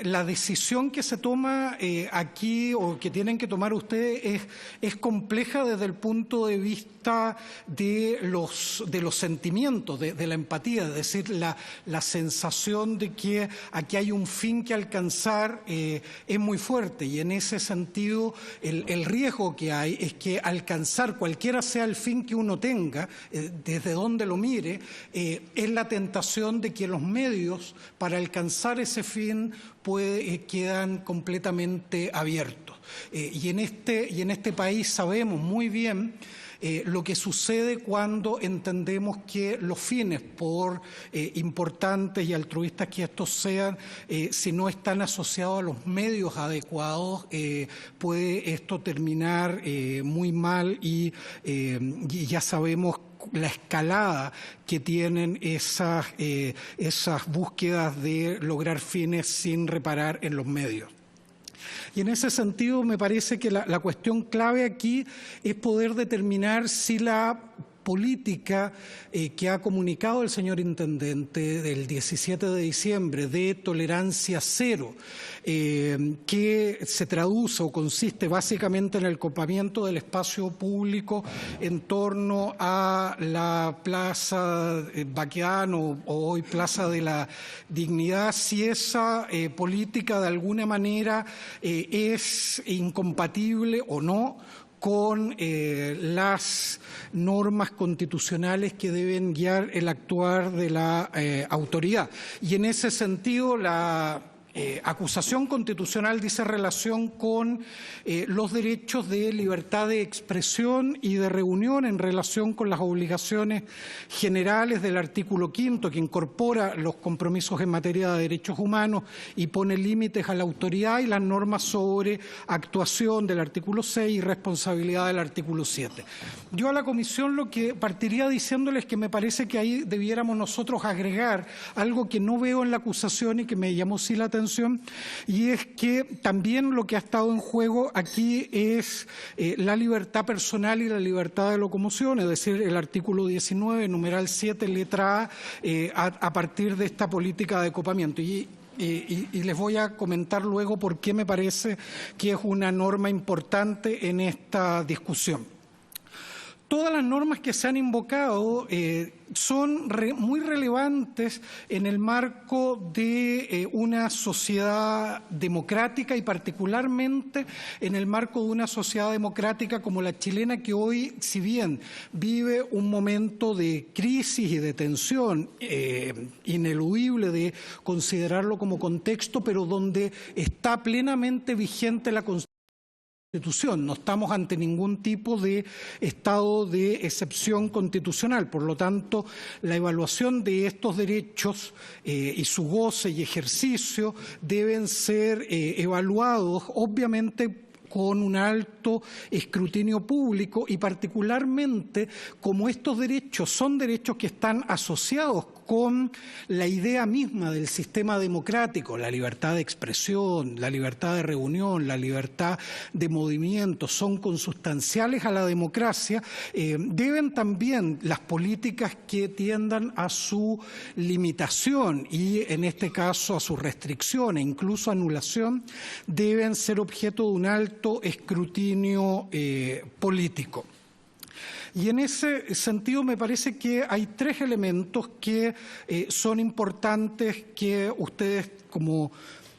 La decisión que se toma aquí o que tienen que tomar ustedes es compleja desde el punto de vista de los sentimientos, de la empatía, es decir, la sensación de que aquí hay un fin que alcanzar es muy fuerte, y en ese sentido el riesgo que hay es que alcanzar cualquiera sea el fin que uno tenga, desde donde lo mire, es la tentación de que los medios para alcanzar ese fin quedan completamente abiertos. Y en este país sabemos muy bien lo que sucede cuando entendemos que los fines, por importantes y altruistas que estos sean, si no están asociados a los medios adecuados, puede esto terminar muy mal y ya sabemos la escalada que tienen esas búsquedas de lograr fines sin reparar en los medios. Y en ese sentido me parece que la cuestión clave aquí es poder determinar si la política que ha comunicado el señor Intendente del 17 de diciembre de tolerancia cero, que se traduce o consiste básicamente en el copamiento del espacio público en torno a la Plaza Baquedano o hoy Plaza de la Dignidad, si esa política de alguna manera es incompatible o no con las normas constitucionales que deben guiar el actuar de la autoridad. Y en ese sentido, la acusación constitucional dice relación con los derechos de libertad de expresión y de reunión en relación con las obligaciones generales del artículo 5º, que incorpora los compromisos en materia de derechos humanos y pone límites a la autoridad, y las normas sobre actuación del artículo 6 y responsabilidad del artículo 7. Yo a la Comisión lo que partiría diciéndoles que me parece que ahí debiéramos nosotros agregar algo que no veo en la acusación y que me llamó sí la atención, y es que también lo que ha estado en juego aquí es la libertad personal y la libertad de locomoción, es decir, el artículo 19, numeral 7, letra a partir de esta política de copamiento. Y les voy a comentar luego por qué me parece que es una norma importante en esta discusión. Todas las normas que se han invocado son muy relevantes en el marco de una sociedad democrática, y particularmente en el marco de una sociedad democrática como la chilena, que hoy, si bien vive un momento de crisis y de tensión ineludible de considerarlo como contexto, pero donde está plenamente vigente la Constitución. No estamos ante ningún tipo de estado de excepción constitucional. Por lo tanto, la evaluación de estos derechos y su goce y ejercicio deben ser evaluados, obviamente, con un alto escrutinio público, y particularmente como estos derechos son derechos que están asociados con la idea misma del sistema democrático, la libertad de expresión, la libertad de reunión, la libertad de movimiento, son consustanciales a la democracia, deben también las políticas que tiendan a su limitación y, en este caso, a su restricción e incluso anulación, deben ser objeto de un alto escrutinio político. Y en ese sentido me parece que hay tres elementos que son importantes que ustedes, como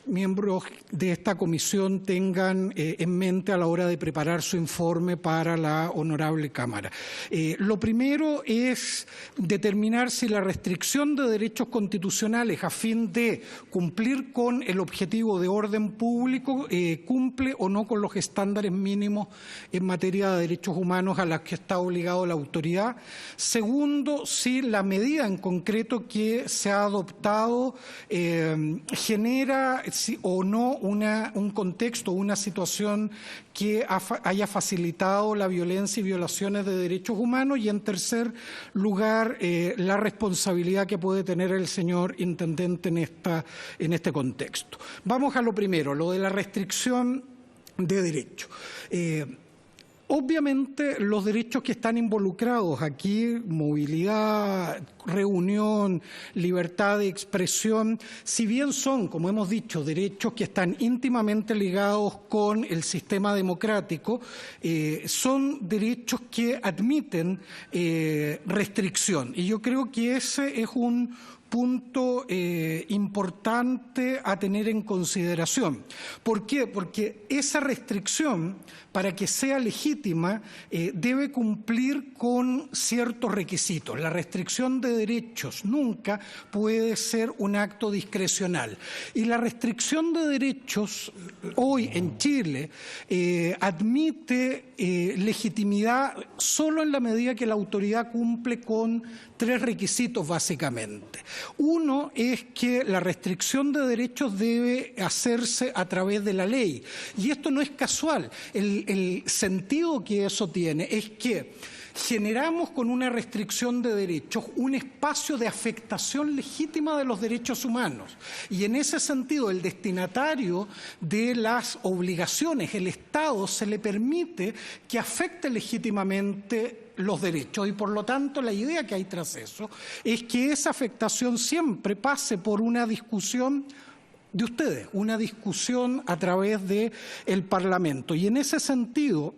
miembros de esta comisión, tengan en mente a la hora de preparar su informe para la honorable Cámara. Lo primero es determinar si la restricción de derechos constitucionales a fin de cumplir con el objetivo de orden público cumple o no con los estándares mínimos en materia de derechos humanos a los que está obligado la autoridad. Segundo, si la medida en concreto que se ha adoptado genera o no un contexto, una situación que haya facilitado la violencia y violaciones de derechos humanos. Y en tercer lugar, la responsabilidad que puede tener el señor Intendente en este contexto. Vamos a lo primero, lo de la restricción de derechos. Obviamente los derechos que están involucrados aquí, movilidad, reunión, libertad de expresión, si bien son, como hemos dicho, derechos que están íntimamente ligados con el sistema democrático, son derechos que admiten restricción. Y yo creo que ese es un punto importante a tener en consideración. ¿Por qué? Porque esa restricción, para que sea legítima, debe cumplir con ciertos requisitos. La restricción de derechos nunca puede ser un acto discrecional. Y la restricción de derechos hoy en Chile admite legitimidad solo en la medida que la autoridad cumple con 3 requisitos básicamente. Uno es que la restricción de derechos debe hacerse a través de la ley. Y esto no es casual. El sentido que eso tiene es que generamos con una restricción de derechos un espacio de afectación legítima de los derechos humanos. Y en ese sentido, el destinatario de las obligaciones, el Estado, se le permite que afecte legítimamente los derechos y por lo tanto la idea que hay tras eso es que esa afectación siempre pase por una discusión de ustedes, una discusión a través del Parlamento. Y en ese sentido,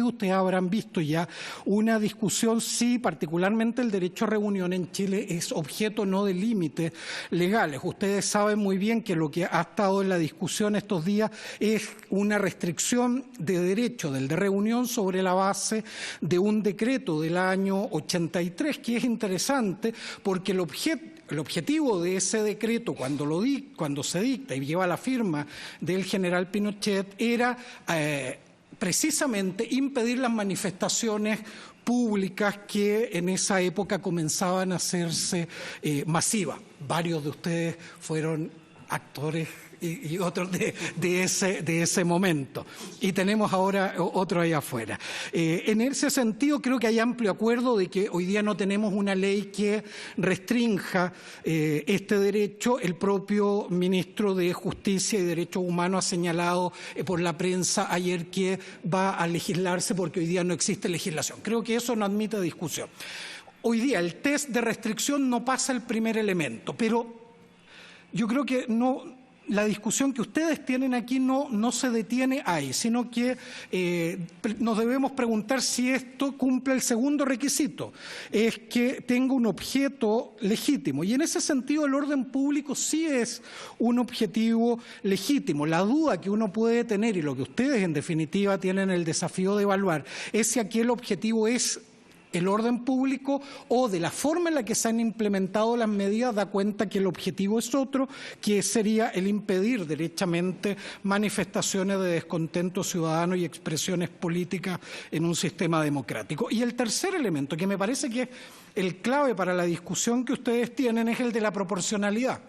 ustedes habrán visto ya una discusión si particularmente el derecho a reunión en Chile es objeto no de límites legales. Ustedes saben muy bien que lo que ha estado en la discusión estos días es una restricción de derecho del de reunión sobre la base de un decreto del año 83, que es interesante porque el objetivo de ese decreto, cuando se dicta y lleva la firma del general Pinochet, era precisamente impedir las manifestaciones públicas que en esa época comenzaban a hacerse masivas. Varios de ustedes fueron actores y otros de ese momento. Y tenemos ahora otro ahí afuera. En ese sentido, creo que hay amplio acuerdo de que hoy día no tenemos una ley que restrinja este derecho. El propio ministro de Justicia y Derechos Humanos ha señalado por la prensa ayer que va a legislarse porque hoy día no existe legislación. Creo que eso no admite discusión. Hoy día el test de restricción no pasa el primer elemento, pero yo creo que la discusión que ustedes tienen aquí no se detiene ahí, sino que nos debemos preguntar si esto cumple el segundo requisito, es que tenga un objeto legítimo. Y en ese sentido el orden público sí es un objetivo legítimo. La duda que uno puede tener, y lo que ustedes en definitiva tienen el desafío de evaluar, es si aquel objetivo es el orden público o de la forma en la que se han implementado las medidas da cuenta que el objetivo es otro, que sería el impedir derechamente manifestaciones de descontento ciudadano y expresiones políticas en un sistema democrático. Y el tercer elemento, que me parece que es el clave para la discusión que ustedes tienen, es el de la proporcionalidad.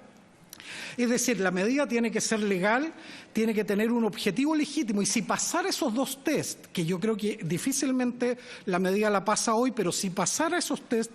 Es decir, la medida tiene que ser legal, tiene que tener un objetivo legítimo y si pasara esos 2 test, que yo creo que difícilmente la medida la pasa hoy, pero si pasara esos test,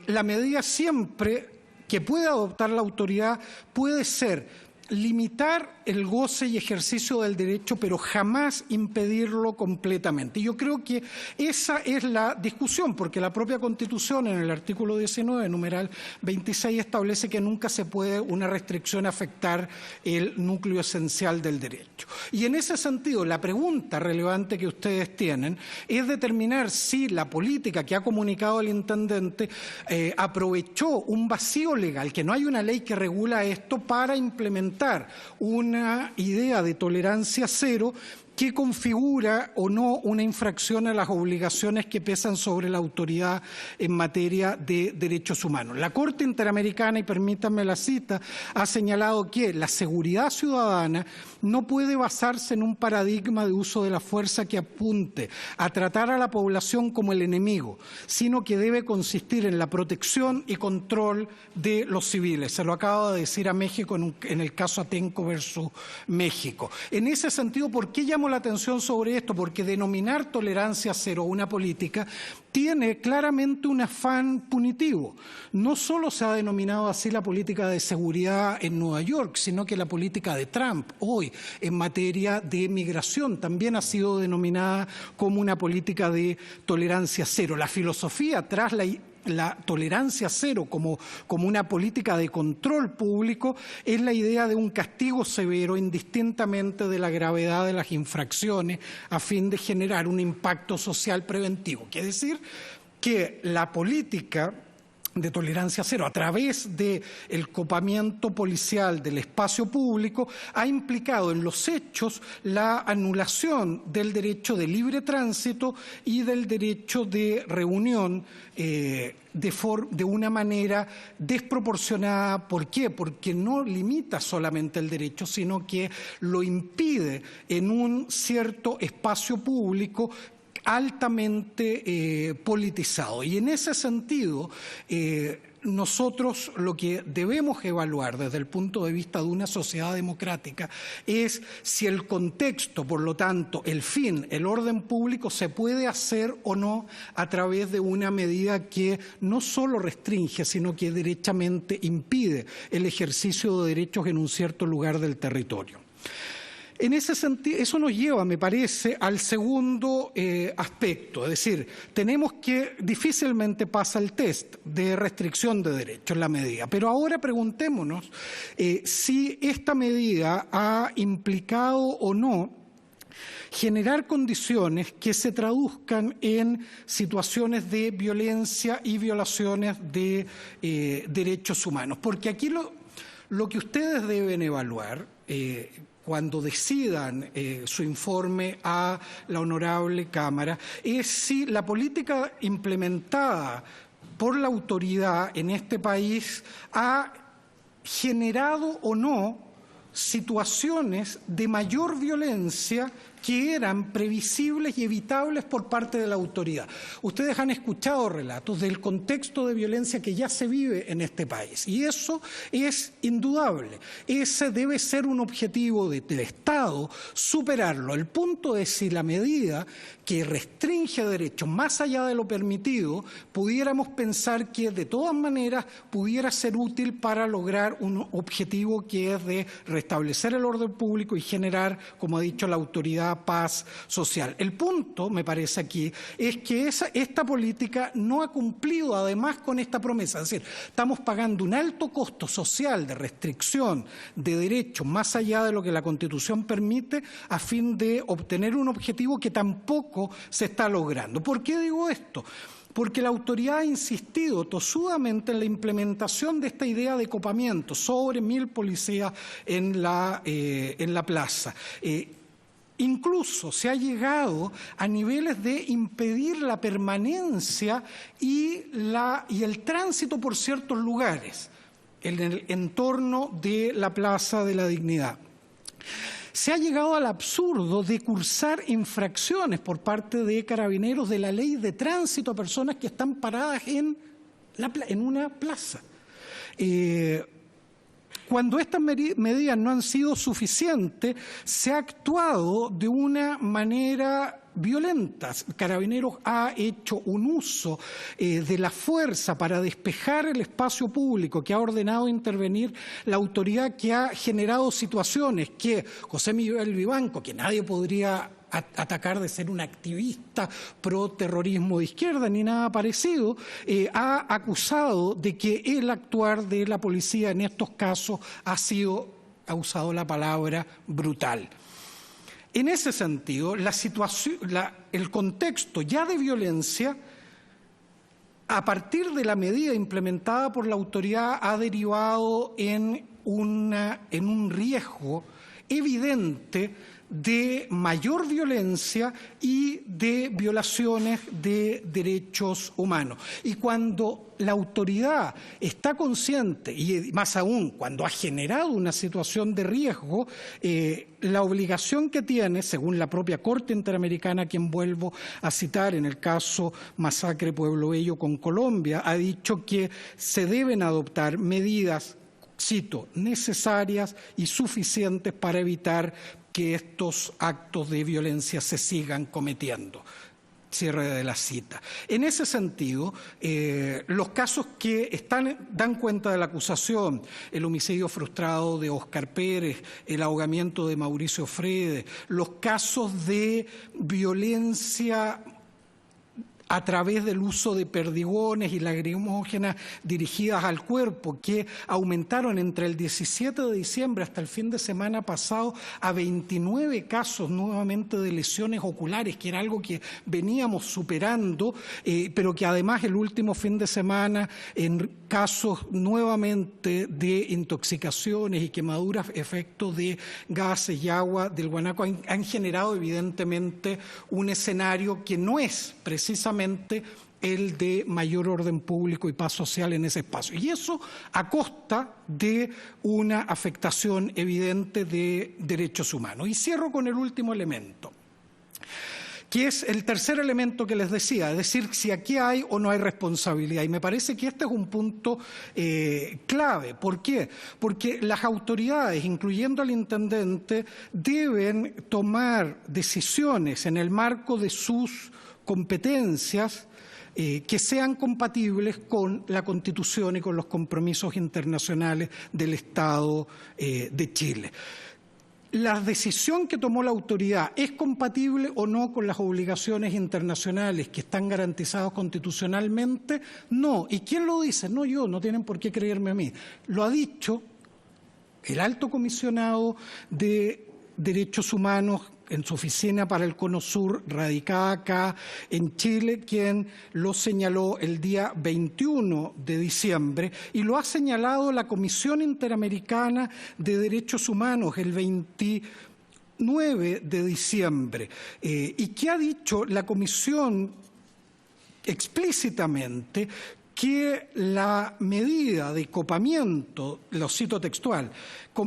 la medida siempre que puede adoptar la autoridad puede ser limitar el goce y ejercicio del derecho, pero jamás impedirlo completamente. Y yo creo que esa es la discusión, porque la propia Constitución, en el artículo 19, numeral 26, establece que nunca se puede una restricción afectar el núcleo esencial del derecho. Y en ese sentido, la pregunta relevante que ustedes tienen es determinar si la política que ha comunicado el intendente aprovechó un vacío legal, que no hay una ley que regula esto, para implementar una idea de tolerancia cero que configura o no una infracción a las obligaciones que pesan sobre la autoridad en materia de derechos humanos. La Corte Interamericana, y permítanme la cita, ha señalado que la seguridad ciudadana no puede basarse en un paradigma de uso de la fuerza que apunte a tratar a la población como el enemigo, sino que debe consistir en la protección y control de los civiles. Se lo acabo de decir a México en el caso Atenco versus México. En ese sentido, ¿por qué llamo llamo la atención sobre esto porque denominar tolerancia cero una política tiene claramente un afán punitivo. No solo se ha denominado así la política de seguridad en Nueva York, sino que la política de Trump hoy en materia de migración también ha sido denominada como una política de tolerancia cero. La filosofía tras la tolerancia cero como una política de control público es la idea de un castigo severo indistintamente de la gravedad de las infracciones a fin de generar un impacto social preventivo. Quiere decir que la política de tolerancia cero a través del copamiento policial del espacio público ha implicado en los hechos la anulación del derecho de libre tránsito y del derecho de reunión de una manera desproporcionada. ¿Por qué? Porque no limita solamente el derecho, sino que lo impide en un cierto espacio público altamente politizado. Y en ese sentido, nosotros lo que debemos evaluar desde el punto de vista de una sociedad democrática es si el contexto, por lo tanto, el fin, el orden público se puede hacer o no a través de una medida que no solo restringe, sino que derechamente impide el ejercicio de derechos en un cierto lugar del territorio. En ese sentido, eso nos lleva, me parece, al segundo aspecto, es decir, tenemos que difícilmente pasa el test de restricción de derechos la medida, pero ahora preguntémonos si esta medida ha implicado o no generar condiciones que se traduzcan en situaciones de violencia y violaciones de derechos humanos, porque aquí lo que ustedes deben evaluar cuando decidan su informe a la honorable Cámara, es si la política implementada por la autoridad en este país ha generado o no situaciones de mayor violencia que eran previsibles y evitables por parte de la autoridad. Ustedes han escuchado relatos del contexto de violencia que ya se vive en este país y eso es indudable. Ese debe ser un objetivo del Estado, superarlo. El punto es si la medida que restringe derechos más allá de lo permitido, pudiéramos pensar que de todas maneras pudiera ser útil para lograr un objetivo que es de restablecer el orden público y generar, como ha dicho la autoridad, paz social. El punto, me parece aquí, es que esta política no ha cumplido además con esta promesa. Es decir, estamos pagando un alto costo social de restricción de derechos más allá de lo que la Constitución permite a fin de obtener un objetivo que tampoco se está logrando. ¿Por qué digo esto? Porque la autoridad ha insistido tosudamente en la implementación de esta idea de copamiento, sobre 1000 policías en la plaza. Incluso se ha llegado a niveles de impedir la permanencia y el tránsito por ciertos lugares en el entorno de la Plaza de la Dignidad. Se ha llegado al absurdo de cursar infracciones por parte de carabineros de la ley de tránsito a personas que están paradas en una plaza. Cuando estas medidas no han sido suficientes, se ha actuado de una manera violenta. Carabineros ha hecho un uso de la fuerza para despejar el espacio público, que ha ordenado intervenir la autoridad, que ha generado situaciones que José Miguel Vivanco, que nadie podría atacar de ser un activista pro terrorismo de izquierda ni nada parecido, ha acusado de que el actuar de la policía en estos casos ha usado la palabra brutal. En ese sentido, el contexto ya de violencia, a partir de la medida implementada por la autoridad, ha derivado en un riesgo evidente de mayor violencia y de violaciones de derechos humanos. Y cuando la autoridad está consciente, y más aún cuando ha generado una situación de riesgo, la obligación que tiene, según la propia Corte Interamericana, a quien vuelvo a citar en el caso Masacre Pueblo Bello con Colombia, ha dicho que se deben adoptar medidas cito, necesarias y suficientes para evitar que estos actos de violencia se sigan cometiendo. Cierre de la cita. En ese sentido, los casos que dan cuenta de la acusación, el homicidio frustrado de Óscar Pérez, el ahogamiento de Mauricio Fredes, los casos de violencia a través del uso de perdigones y lacrimógenas dirigidas al cuerpo, que aumentaron entre el 17 de diciembre hasta el fin de semana pasado a 29 casos nuevamente de lesiones oculares, que era algo que veníamos superando, pero que además el último fin de semana, en casos nuevamente de intoxicaciones y quemaduras efecto de gases y agua del guanaco, han generado evidentemente un escenario que no es precisamente el de mayor orden público y paz social en ese espacio. Y eso a costa de una afectación evidente de derechos humanos. Y cierro con el último elemento, que es el tercer elemento que les decía, es decir, si aquí hay o no hay responsabilidad. Y me parece que este es un punto clave. ¿Por qué? Porque las autoridades, incluyendo al intendente, deben tomar decisiones en el marco de sus competencias que sean compatibles con la Constitución y con los compromisos internacionales del Estado de Chile. ¿La decisión que tomó la autoridad es compatible o no con las obligaciones internacionales que están garantizadas constitucionalmente? No. ¿Y quién lo dice? No yo, no tienen por qué creerme a mí. Lo ha dicho el alto comisionado de Derechos Humanos en su oficina para el Cono Sur, radicada acá en Chile, quien lo señaló el día 21 de diciembre, y lo ha señalado la Comisión Interamericana de Derechos Humanos el 29 de diciembre. ¿Y qué ha dicho la Comisión explícitamente? Que la medida de copamiento, lo cito textual,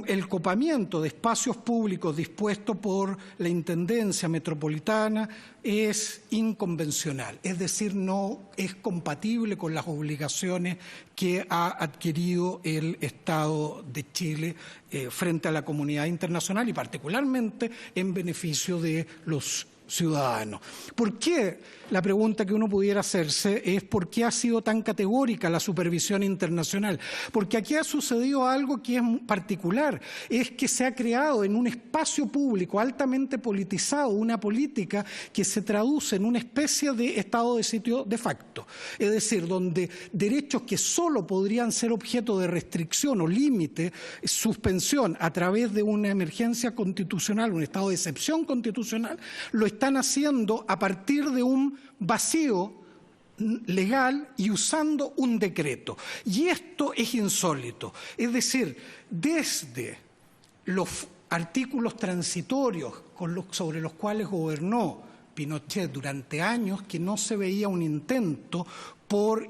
el copamiento de espacios públicos dispuesto por la Intendencia Metropolitana es inconvencional, es decir, no es compatible con las obligaciones que ha adquirido el Estado de Chile frente a la comunidad internacional y particularmente en beneficio de los ciudadanos. ¿Por qué? La pregunta que uno pudiera hacerse es ¿por qué ha sido tan categórica la supervisión internacional? Porque aquí ha sucedido algo que es particular, es que se ha creado en un espacio público altamente politizado una política que se traduce en una especie de estado de sitio de facto, es decir, donde derechos que solo podrían ser objeto de restricción o límite, suspensión a través de una emergencia constitucional, un estado de excepción constitucional, lo están haciendo a partir de un vacío legal y usando un decreto. Y esto es insólito. Es decir, desde los artículos transitorios sobre los cuales gobernó Pinochet durante años, que no se veía un intento por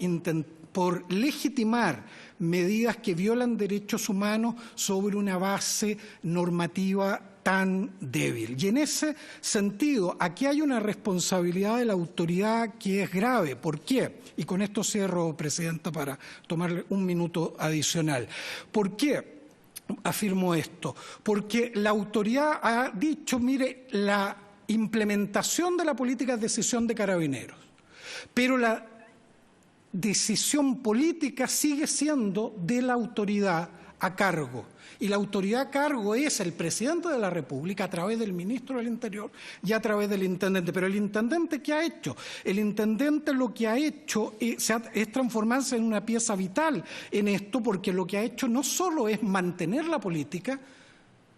legitimar medidas que violan derechos humanos sobre una base normativa tan débil. Y en ese sentido, aquí hay una responsabilidad de la autoridad que es grave. ¿Por qué? Y con esto cierro, Presidenta, para tomarle un minuto adicional. ¿Por qué afirmo esto? Porque la autoridad ha dicho, mire, la implementación de la política es decisión de Carabineros, pero la decisión política sigue siendo de la autoridad a cargo. Y la autoridad a cargo es el presidente de la República a través del ministro del Interior y a través del intendente. Pero el intendente, ¿qué ha hecho? El intendente lo que ha hecho es transformarse en una pieza vital en esto, porque lo que ha hecho no solo es mantener la política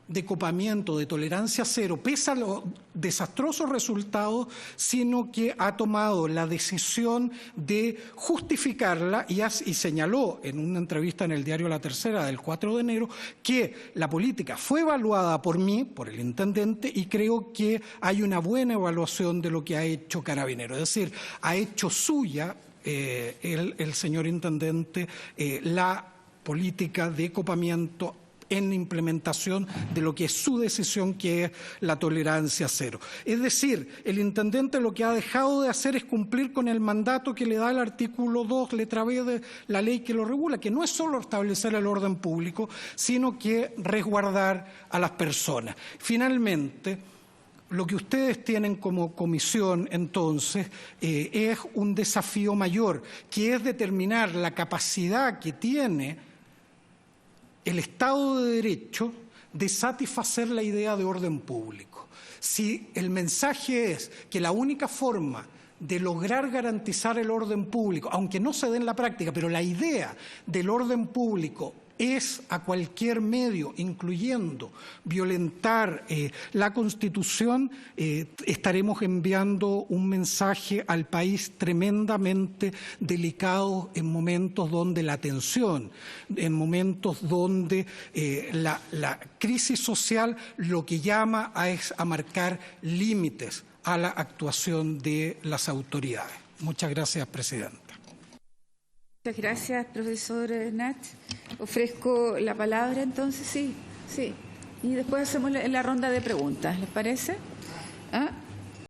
de copamiento, de tolerancia cero, pese a los desastrosos resultados, sino que ha tomado la decisión de justificarla y señaló en una entrevista en el diario La Tercera del 4 de enero que la política fue evaluada por mí, por el intendente, y creo que hay una buena evaluación de lo que ha hecho Carabineros. Es decir, ha hecho suya el señor intendente la política de copamiento en implementación de lo que es su decisión, que es la tolerancia cero. Es decir, el intendente lo que ha dejado de hacer es cumplir con el mandato que le da el artículo 2, letra B de la ley que lo regula, que no es solo establecer el orden público, sino que resguardar a las personas. Finalmente, lo que ustedes tienen como comisión, entonces, es un desafío mayor, que es determinar la capacidad que tiene el Estado de Derecho de satisfacer la idea de orden público. Si el mensaje es que la única forma de lograr garantizar el orden público, aunque no se dé en la práctica, pero la idea del orden público es a cualquier medio, incluyendo violentar la Constitución, estaremos enviando un mensaje al país tremendamente delicado en momentos donde la tensión, en momentos donde la crisis social lo que llama es a marcar límites a la actuación de las autoridades. Muchas gracias, Presidenta. Muchas gracias, profesor Nach. Ofrezco la palabra, entonces, sí. Y después hacemos la ronda de preguntas, ¿les parece? ¿Ah?